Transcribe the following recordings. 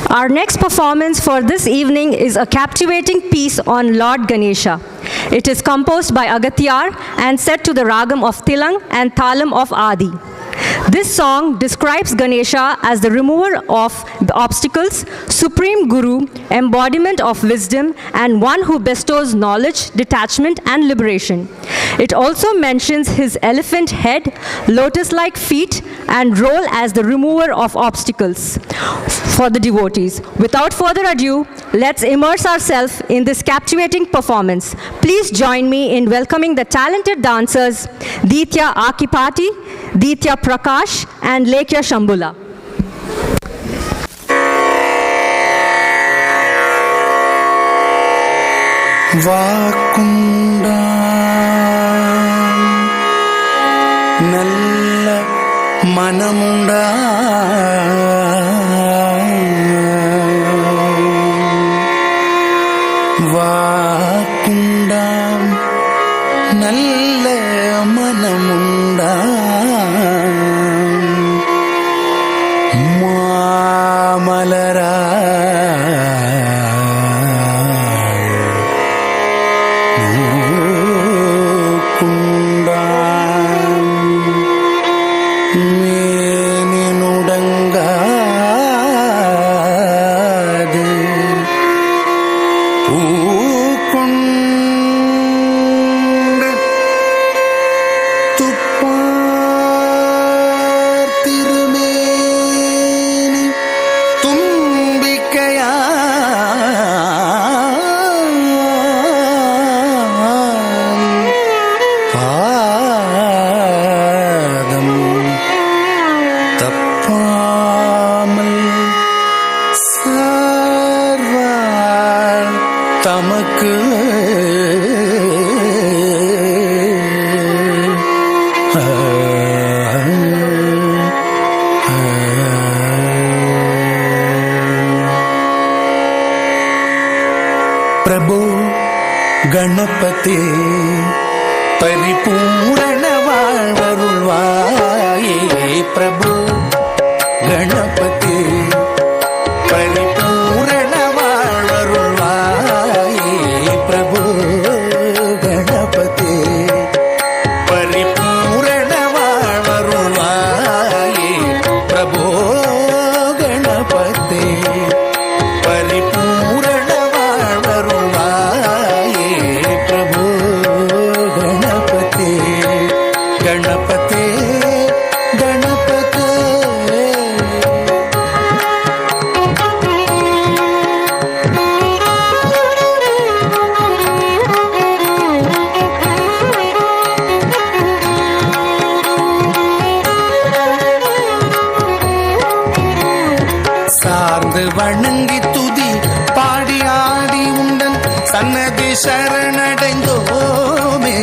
Our next performance for this evening is a captivating piece on Lord Ganesha. It is composed by Agathiyar and set to the ragam of Tilang and Thalam of Adi. This song describes Ganesha as the remover of the obstacles, supreme guru, embodiment of wisdom, and one who bestows knowledge, detachment, and liberation. It also mentions his elephant head, lotus-like feet, and role as the remover of obstacles for the devotees. Without further ado, let's immerse ourselves in this captivating performance. Please join me in welcoming the talented dancers Ditya Akipati, Ditya Prakash, and Lekya Shambula. Vakunda Nalla Manamunda Vakunda Nalla Manamunda Malara Prabhu Ganapati Paripurana Varvarulvaye Prabhu Ganapati Paripurana Varvarulvaye Prabhu Ganapati Paripurana Varvarulvaye Prabhu Ganapati Paripurana வணங்கி துதி பாடி ஆடி உண்டன் சன்னதி சரணடைந்தோமே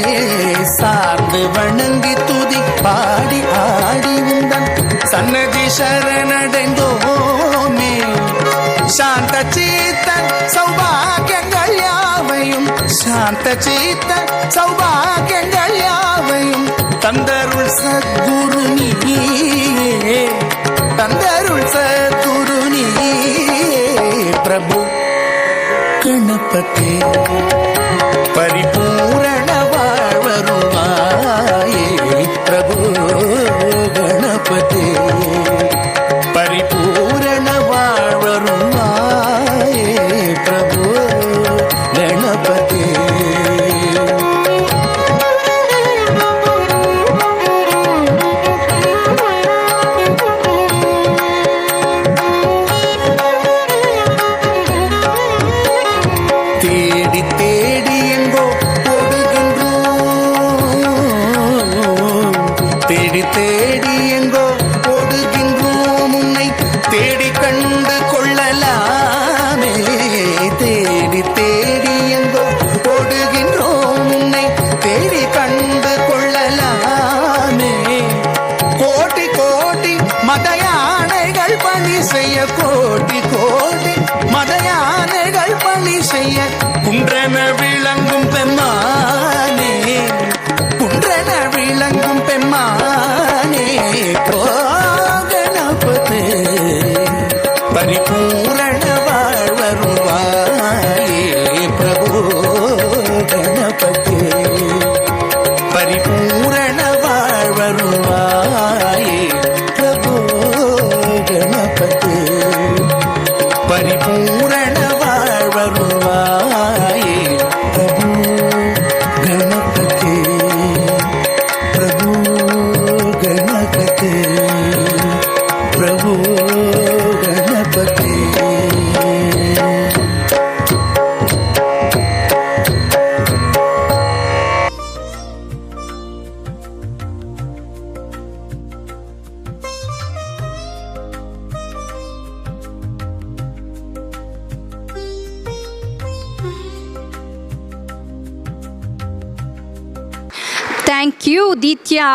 சார்ந்து வணங்கி துதி பாடி ஆடி உண்டன் சன்னதி சரணடைந்தோமே சாந்த சீத்தன் சௌபாகியங்கள் யாவையும் சாந்த சீத்தன் சௌபாகியங்கள் யாவையும் தந்தருள் சத்குரு நீயே தந்தருள் சத்குரு நீயே Prabhu Ganapati Paripurana Varvaruvaye Prabhu Ganapati Paripurana Varvaruvaye Prabhu Ganapati கோடி கோடி மதயானைகள் பணி செய்ய குன்றன விளங்கும் பெம்மானே குன்றன விளங்கும் பெம்மானே கணபதி பரிபூரண கணபதி பரிபூரண வாழ்வருள்வாயே பிரபு கணபதி பிரபு கணபதி பிரபு கணபதி Thank you, Ditya.